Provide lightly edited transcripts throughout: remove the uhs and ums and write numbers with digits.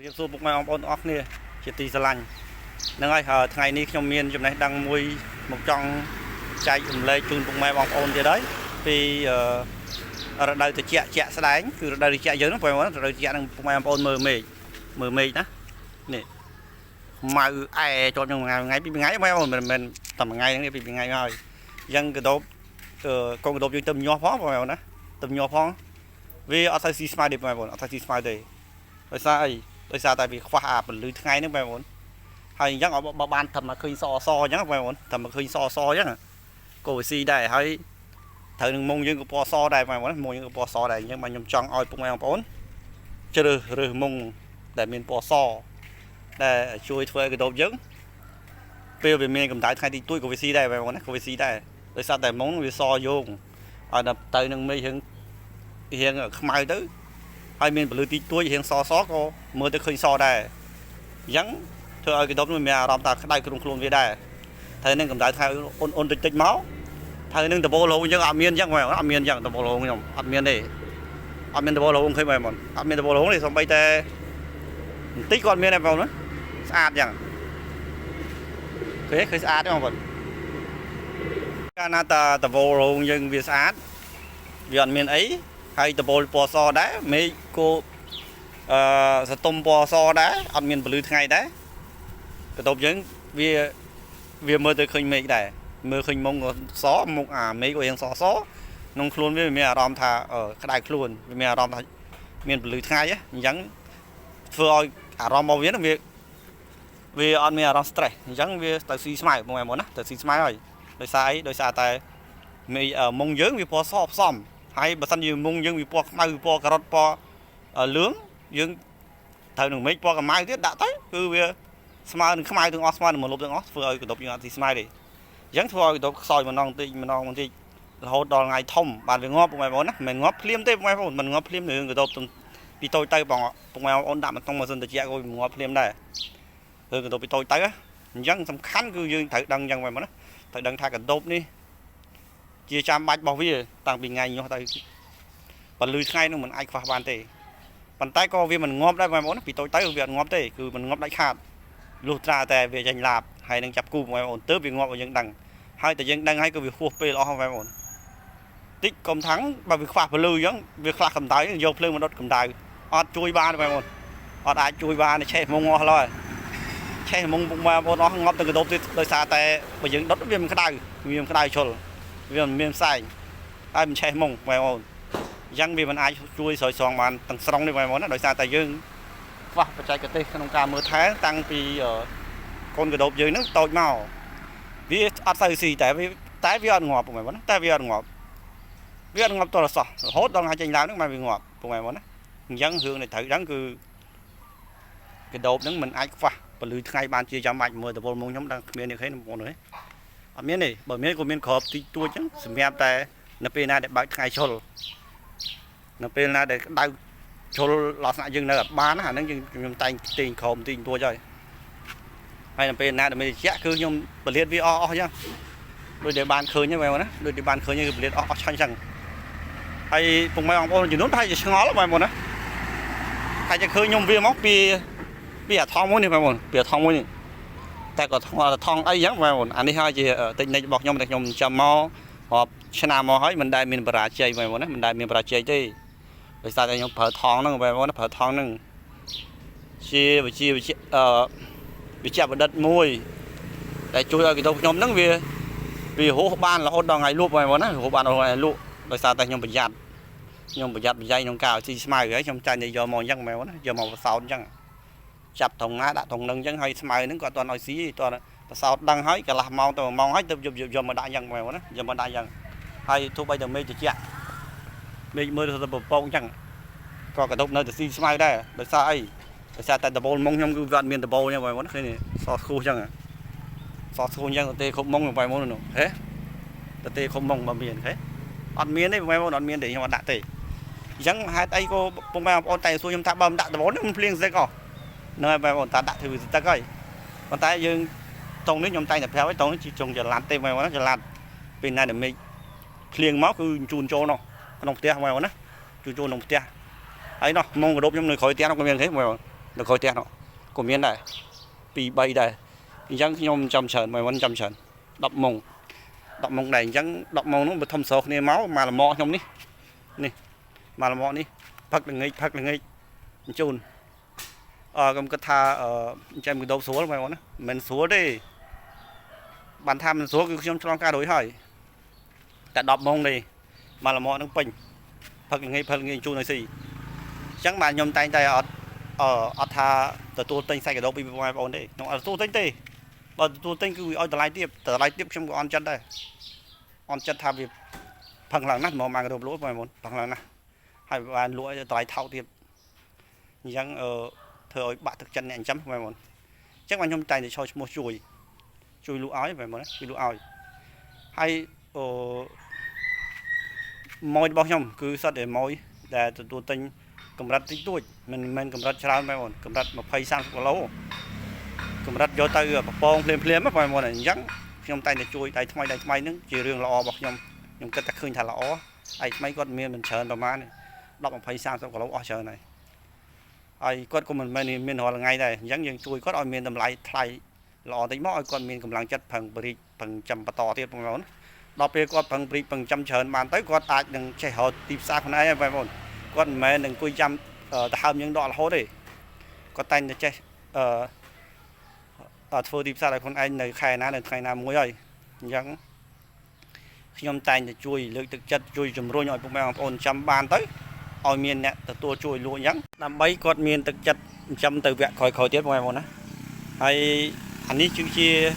រៀបសួរពុកម៉ែបងប្អូនទាំងអស់គ្នាជាទីស្រឡាញ់ហ្នឹងហើយថ្ងៃនេះខ្ញុំមានចំណេះដឹងមួយមកចង់ចែករំលែកជូនពុកម៉ែបងប្អូនទៀតហើយពីរដូវត្រជាក់ជាក់ស្ដែងគឺរដូវត្រជាក់យើងហ្នឹងបងប្អូនរដូវត្រជាក់ហ្នឹងពុកម៉ែបងប្អូនមើលមេឃណានេះម៉ៅអែជាប់នឹងថ្ងៃពីរថ្ងៃបងប្អូនមិនមែនតែមួយថ្ងៃហ្នឹងពីរថ្ងៃមកហើយអញ្ចឹងកដោបកូនកដោបយើងទៅញាស់ផងបងប្អូនណាទៅញាស់ផងវាអត់ទៅស៊ីស្មៅទេបងប្អូនអត់ទៅស៊ីស្មៅទេដោយសារអីដោយសារតែវាខ្វះអាពន្លឺថ្ងៃហ្នឹងបងប្អូនហើយអញ្ចឹងបើបានធ្វើមកឃើញសអញ្ចឹងបងប្អូនធ្វើមកឃើញសអញ្ចឹងក៏វាស៊ីដែរហើយត្រូវនឹងមុងយើងក៏ពណ៌សដែរបងប្អូនមុងយើងក៏ពណ៌សដែរអញ្ចឹងខ្ញុំចង់ឲ្យពុកម៉ែបងប្អូនជ្រើសរើសមុងដែលមានពណ៌សដែលជួយធ្វើឲ្យកដោបយើងពេលវាមានកម្ដៅថ្ងៃទីទួយក៏វាស៊ីដែរបងប្អូនណាក៏វាស៊ីដែរដោយសារតែមុងវាសយោងឲ្យដល់ទៅនឹងមេឃរៀងខ្មៅទៅហើយមានពលឺទីទួយរៀងសក៏មើលទៅឃើញសដែរអញ្ចឹងធ្វើឲ្យកដោបនោះមានអារម្មណ៍ថាក្តៅក្នុងខ្លួនវាដែរហើយនឹងកម្ដៅថ្ងៃអ៊ុនតិចមកហើយនឹងដបូលហូងអញ្ចឹងអត់មានអញ្ចឹងបងអត់មានអញ្ចឹងដបូលហូងខ្ញុំអត់មានទេអត់មានដបូលហូងឃើញបងអត់មានដបូលហូងទេសូម្បីតែបន្តិចក៏អត់មានដែរបងណាស្អាតអញ្ចឹងឃើញស្អាតទេបងប្អូនកាលណាតាដបូលហូងយើងវាស្អាតវាអត់មានអីហើយដបូលពណ៌សដែរមេឃគោសតុំពណ៌សដែរអត់មានពលឺថ្ងៃដែរកដោបយើងវាមើលទៅឃើញមេឃដែរមើលឃើញមុងក៏សមុខអាមេឃក៏រៀងសក្នុងខ្លួនវាមានអារម្មណ៍ថាក្តៅខ្លួនវាមានអារម្មណ៍ថាមានពលឺថ្ងៃអញ្ចឹងធ្វើឲ្យអារម្មណ៍របស់វានឹងវាអត់មានអារម្មណ៍ stress អញ្ចឹងវាទៅស៊ីស្មៅបងប្អូនណាទៅស៊ីស្មៅហើយដោយសារអីដោយសារតែមេឃមុងយើងវាពណ៌សផ្សំហើយបើសិនជាមុងយើងវាពណ៌ខ្មៅពណ៌ការ៉ុតពណ៌លឿងយើងត្រូវនឹងមេឃពណ៌កម្ៅទៀតដាក់ទៅគឺវាស្មើនឹងខ្មៅទាំងអស់ស្មើនឹងមកលុបទាំងអស់ធ្វើឲ្យកដោបយើងអត់ស៊ីស្មៅទេអញ្ចឹងធ្វើឲ្យកដោបខ្សោយម្ដងបន្តិចរហូតដល់ថ្ងៃធំបានវាងាប់បងប្អូនណាមិនងាប់ភ្លាមទេបងប្អូនមិនងាប់ភ្លាមនឹងកដោបពីតូចទៅបងប្អូនដាក់មកក្នុងម៉ាស៊ីនត្រជាក់ក៏ងាប់ភ្លាមដែរគឺកដោបពីតូចទៅអញ្ចឹងសំខាន់គឺយើងត្រូវដឹងអញ្ចឹងបងប្អូនណាត្រូវដឹងថាកដោបនេះជាចាំបាច់របស់វាតាំងពីថ្ងៃញាស់ទៅពលឺថ្ងៃនោះមិនអាចខ្វះបានទេប៉ុន្តែក៏វាមិនងាប់ដែរបងប្អូនពីតូចទៅវាអត់ងាប់ទេគឺមិនងាប់ដាច់ខាតលុះត្រាតែវាចេញឡាបហើយនឹងចាប់គូបងប្អូនទៅវាងាប់ឲ្យយើងដឹងហើយតែយើងដឹងហើយក៏វាហួសពេលអស់បងប្អូនតិចកុំថាំងបើវាខ្វះពលឺអញ្ចឹងវាខ្វះកម្ដៅយកភ្លើងមកដុតកម្ដៅអត់ជួយបានបងប្អូនអត់អាចជួយបានឆេះមុងអស់ឡើយឆេះមុងពុកម៉ែបងប្អូនអស់ងាប់ទៅកដោបទៀតដោយសារតែបើយើងដុតវាមិនក្តៅជុលវាមិនមានផ្សែងហើយមិនឆេះមុងបងប្អូនអញ្ចឹងវាមិនអាចជួយស្រោចស្រង់បានទាំងស្រុងទេបងប្អូនណាដោយសារតែយើងខ្វះបច្ចេកទេសក្នុងការមើលថែតាំងពីកូនកដោបយើងហ្នឹងតូចមកវាអត់ទៅស៊ីតែវាអត់ងាប់បងប្អូនណាតែវាអត់ងាប់តរសោះរហូតដល់ថ្ងៃចេញឡើងហ្នឹងមកវាងាប់បងប្អូនណាអញ្ចឹងរឿងដែលត្រូវដឹងគឺកដោបហ្នឹងមិនអាចខ្វះពលឺថ្ងៃបានជាចាំបាច់មើលតវល់មុងខ្ញុំដឹងគ្មាននេះទេបងប្អូនអើយអត់មានទេបើមានក៏មានក្របទីទួចអញ្ចឹងសម្រាប់តែនៅពេលណាដែលបើកថ្ងៃជុលនៅពេលណាដែលដៅជុលលក្ខណៈយើងនៅអត់បានអាហ្នឹងខ្ញុំតែងទាញក្រោមទាញទួចហើយនៅពេលណាដែលមានជាក់គឺខ្ញុំបលៀតវាអស់អញ្ចឹងដូចដែលបានឃើញហ្នឹងបងណាដូចដែលបានឃើញគឺបលៀតអស់ឆាញ់អញ្ចឹងហើយពុកម៉ែបងប្អូនចំនួនប្រហែលជាឆ្ងល់បងប្អូនណាហើយจะឃើញខ្ញុំវាមកពីអាថងមួយនេះបងប្អូនពីអាថងមួយនេះតែក៏ថងអីអញ្ចឹងបងប្អូនអានេះហើយជាតិចនិចរបស់ខ្ញុំដែលខ្ញុំចាំមករាប់ឆ្នាំមកហើយមិនដែលមានបរាជ័យបងប្អូនណាមិនដែលមានបរាជ័យទេដោយសារតែខ្ញុំប្រើថងហ្នឹងបងប្អូនណាប្រើថងហ្នឹងជាវិជ្ជាបណ្ឌិតមួយដែលជួយឲ្យកដោបខ្ញុំហ្នឹងវាហូសបានរហូតដល់ថ្ងៃលក់បងប្អូនណាហូសបានដល់ថ្ងៃលក់ដោយសារតែខ្ញុំប្រយ័ត្នប្រយ័ត្នក្នុងការស៊ីស្មៅហើយខ្ញុំចាញ់ទៅយកមកអញ្ចឹងបងប្អូនណាយកមកបសោតអញ្ចឹងចាប់ថងណាដាក់ថងនឹងអញ្ចឹងហើយស្មៅហ្នឹងក៏អត់ទាន់ឲ្យស៊ីទេទាន់បសោតដឹងហើយកន្លះម៉ោងទៅ1ម៉ោងហើយទៅយកមកដាក់អញ្ចឹងបងប្អូនណាយកមកដាក់អញ្ចឹងហើយទោះបីតែមេឃត្រជាក់មេឃមើលទៅពពកអញ្ចឹងក៏កដោបនៅតែស៊ីស្មៅដែរដោយសារអីដោយសារតែដបូលមុងខ្ញុំគឺវាអត់មានដបូលអញ្ចឹងបងប្អូនឃើញសស្គូអញ្ចឹងទេគ្រប់មុងបងប្អូននោះហេទេគ្រប់មុងបើមានហេអត់មានទេបងប្អូនអត់មានទេខ្ញុំអត់ដាក់ទេអញ្ចឹងហេតុអីក៏ពុកម៉ែបងប្អូនតែសួរខ្ញុំថាបើមិនដាក់ដបូលនេះមិនភ្លៀងស្ទេកអស់នៅហើយបងប្អូនតាដាក់ធ្វើវាស្ទឹកហើយប៉ុន្តែយើងតรงនេះខ្ញុំតែងតែប្រាប់ឲ្យតรงនេះចង់ចល័តទេបងប្អូនចល័តពេលណាដែលមេឃភ្លៀងមកគឺជូនចូលនោះក្នុងផ្ទះបងប្អូនណាជូនចូលក្នុងផ្ទះហើយនោះមុងកដោបខ្ញុំនៅក្រោយផ្ទះនោះក៏មានទេបងប្អូន nó coi tiền nó của miền này bị bay đây chẳng nhom chăm sờn mày vẫn chăm sờn đập mông này chẳng đập mông nó bị thâm sâu nên máu mà là mò trong ní mà là mò ní phật là ngay chun cầm cái tha xem cái đầu số mày muốn mình số đi bản tham mình số cái trong ca đối hỏi tại đập mông này mà là mò nó bình phật là ngay chun này gì chẳng mà nhom tay ở thaตัวเต็งใส่กระดกไปประมาณนี้น้องตัวเต็งตีตัวเต็งคือเอาแต่ไล่เทียบช่างก็ออนจัดได้ออนจัดทำแบบพังหลังนั่นมองมากระดกรู้ไปหมดพังหลังนะให้วานรู้จะไล่เท่าเทียบยังเธอเอาบะthực chân này chấmไปหมดchắc bạn nhom tay để cho một chui lũ áoไปหมดนะchui lũ áo hay môi bao nhom cứ sao để môi đểตัวเต็งcầm rạch tí tuổi mình cầm rạch cháo mấy món cầm rạch mà phay sang quá lâu cầm rạch vô tay bọc bông phèm mất vài món này nhắn trong tay này chui tay thay nó chỉ riêng là o bọc nhom cái tắc khơi thà là o ai mấy con miên mình chờ đồ má này đọc mà phay sang quá lâu o chờ này ai con của mình họ là ngay đây nhắn nhưng chui có ai miên tầm lại thay lọ tí mó con miên cầm lăng chất phần chầm to tiếp bằng món đọc về con phần chầm chờ mà tới con ai đừng chạy họ tìm xa con ai vài món con mẹ đừng cùi chăm tham những đoạn hố đi có tay là chơi phơi tìm sao lại con anh này khai ná muối rồi nhưng khi ông tay là chui lực thực chất chui chùm rôi nhồi bụng mèo ôn chăm ban tới oi miền nè từ tua chui luôn nhắn làm bấy con miền thực chất chăm từ vẹn khỏi tiết mèo một á hay anh đi chữ chia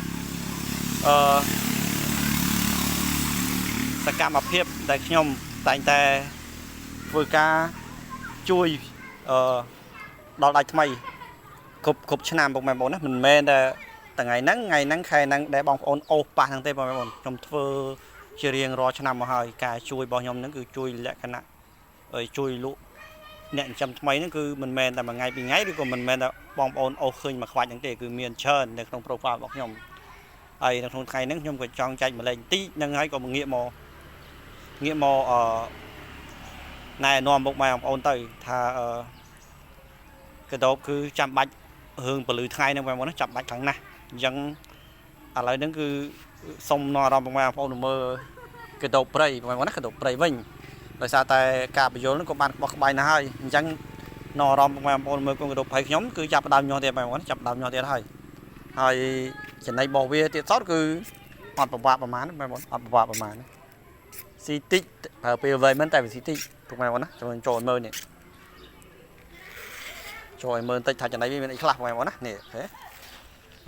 tất cả mặt phép tại nhom tay tay vừa ca chui đào đại thay cục chân nam bọc mày bốn á mình mê là từ ngày nắng khai nắng để bong ôn ô ba thằng tây bọc mày bốn trong thưa chia riêng rồi chân nam mà hơi cả chui bao nhom nó cứ chui lại cái nè rồi chui lụ nẹn chăm mấy nó cứ mình mê là mà ngày bị ngáy đi còn mình mê là bong ôn ô khơi mà khoai những cái cứ miền trơn để không profile bọc nhom ai là không khai nắng nhom cái tròn chạy mà lên tí nhưng hay còn một nghĩa mò này nòm bốc mày ôn tới thà cái đó cứ chăm bạch hương và lưới thay nên mày muốn chăm bạch thằng này dân lại nó cứ sông nò rong bốc mày ôn mơ cái đầu prey mày muốn cái đầu prey vinh rồi sao tại cả bây giờ nó có bàn bọc bài này dân nò rong bốc mày ôn mơ con cái đầu prey nhóm cứ chăm đào nhau thì mày muốn chăm đào nhau thì thôiហើយចំណៃបោះវាទៀតសតគឺអត់ប្រវាក់ប្រមាណបងអត់ប្រវាក់ប្រមាណស៊ីតិចប្រើពេលវែងមិនតែវាស៊ីតិចពុកម៉ែបងណាចូលមើលនេះចូលមើលតិចថាចំណៃវាមានអីខ្លះបងប្អូនណានេះហេ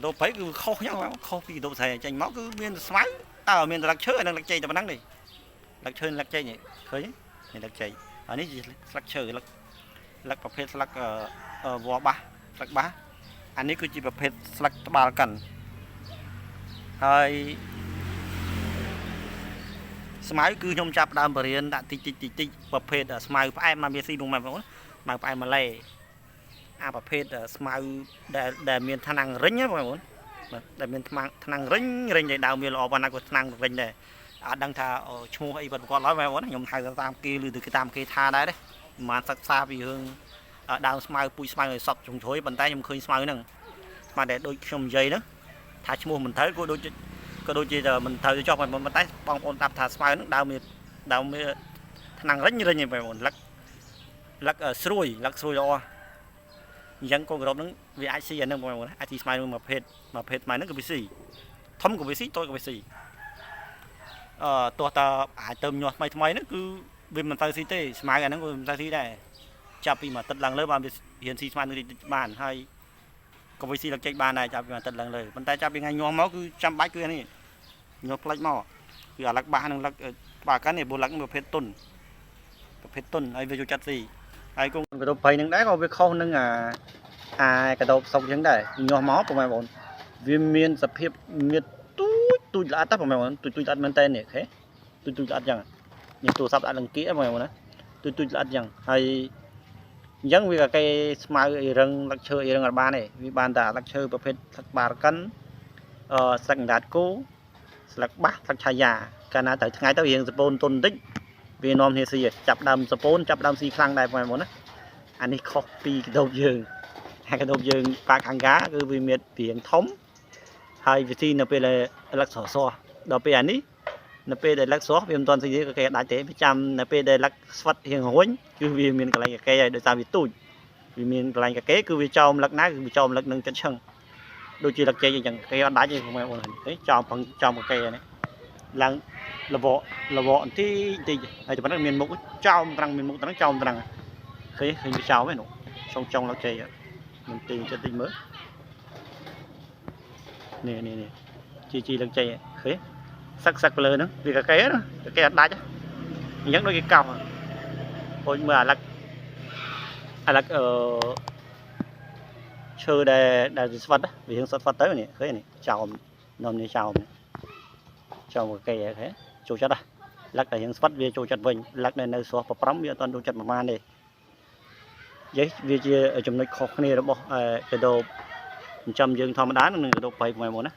ដូរព្រៃគឺខុសយ៉ាងបងខុសពីដូរស្រីចេញមកគឺមានស្មៅតើមានតែលឹកឈើនិងលឹកចេកតែប៉ុណ្ណឹងនេះលឹកឈើលឹកចេកនេះឃើញនេះលឹកចេកហើយនេះជាស្លឹកឈើលឹកប្រភេទស្លឹកវល្លិបាសស្លឹកបាសអានេះគឺជាប្រភេទស្លឹកត្បាល់កាន់ហើយស្មៅគឺខ្ញុំចាប់ដើមបរៀនដាក់តិចប្រភេទស្មៅផ្អែមមកវាស៊ីនោះបងប្អូនស្មៅផ្អែមម៉ាឡេអាប្រភេទស្មៅដែលមានថ្នាំងរិញណាបងប្អូនដែលមានថ្នាំងរិញដែលដើមវាល្អប៉ុណ្ណាក៏ថ្នាំងរិញដែរអត់ដឹងថាឈ្មោះអីគាត់គាត់ឡើយបងប្អូនខ្ញុំហៅតាមគេឬទៅតាមគេថាដែរប្រហែលសិក្សាពីរឿងដើមស្មៅពូជស្មៅឲ្យសក់ជ្រុងជ្រោយប៉ុន្តែខ្ញុំឃើញស្មៅហ្នឹងស្មៅដែលដូចខ្ញុំនិយាយហ្នឹងថាឈ្មោះមិនត្រូវក៏ដូចជាមិនត្រូវចុះប៉ុន្តែបងប្អូនតាមថាស្មៅហ្នឹងដើមវាថ្នាំងរិញឯងបងប្អូនលឹកស្រួយល្អអញ្ចឹងកូនក្រោបហ្នឹងវាអាចស៊ីអាហ្នឹងបងប្អូនអាចស៊ីស្មៅមួយប្រភេទស្មៅហ្នឹងក៏វាស៊ីធំក៏វាស៊ីតូចក៏វាស៊ីទោះតើអាចទៅញាស់ថ្មីហ្នឹងគឺវាមិនទៅស៊ីទេស្មៅអាហ្នឹងក៏មិនទៅស៊ីដែរចាប់ពីមួយទឹកឡើងលើបានវារៀនស៊ីស្មៅនេះបានហើយក៏វាស៊ីលឹកចេកបានដែរចាប់ពីមួយទឹកឡើងលើប៉ុន្តែចាប់ពីថ្ងៃញាស់មកគឺចាំបាច់គឺនេះញាស់ផ្លេចមកគឺអាលឹកបាសនិងលឹកបាកាន់នេះព្រោះលឹកប្រភេទទុនហើយវាចូលចិត្តស៊ីហើយកូនកដោប3នឹងដែរក៏វាខុសនឹងអាកដោបសុកអញ្ចឹងដែរញាស់មកបងប្អូនវាមានសភាពងៀតទូចល្អតើបងប្អូនទូចល្អមែនតើនេះអូខេទូចល្អអញ្ចឹងនេះទូរស័ព្ទដាក់លង្កៀបងប្អូនណាទូចល្អអញ្ចឹងហើយអញ្ចឹងវាក៏គេស្មៅអីរឹងលឹកឈើអីរឹងអត់បានទេវាបានតែលឹកឈើប្រភេទស្លឹកបារកិនស្លឹកដាតគោស្លឹកបាសស្លឹកឆាយាកាលណាទៅថ្ងៃទៅរៀងសពូនទុនបន្តិចវានាំគ្នាស៊ីចាប់ដើមសពូនចាប់ដើមស៊ីខ្លាំងដែរបងប្អូនណាអានេះខុសពីកដោបយើង hai cái đốm dương ba hàng cá cứ vì miệt biển thống hai vị thi là về là lắc sỏ so đó về anh ấy là về để lắc xóa viêm toàn thế cái đại tế 100là về để lắc phát hiện hối cứ vì miền cái này cái để sao bị tụt vì miền cái này cái cứ vì trong lắc ná cứ vì trong lắc nâng chân chân đôi khi lắc chơi chẳng cái đá như không ai ổn đấy trong một cây này là vọ thì hay cho bạn miền mục trong răng miền mục trong răng khi bị cháo với nó trong lắc chơi mình tìm cho tinh mới nè chi lắc chơi khế sắc lơ nữa vì cái đá chứ nhấn đôi cái cao thôi mà lắc ở chơi để phát đấy vì hướng xuất phát tới này khế này chào nằm như chào một cây thế chủ chất à lắc để hướng phát về chủ chất mình lắc để nơi xóa bấm về toàn chủ chất mà này giấy vì chia ở trong nơi khó khăn này đó bỏ cái đồ 100 dương thom đá nó cái đồ 7 ngoài một á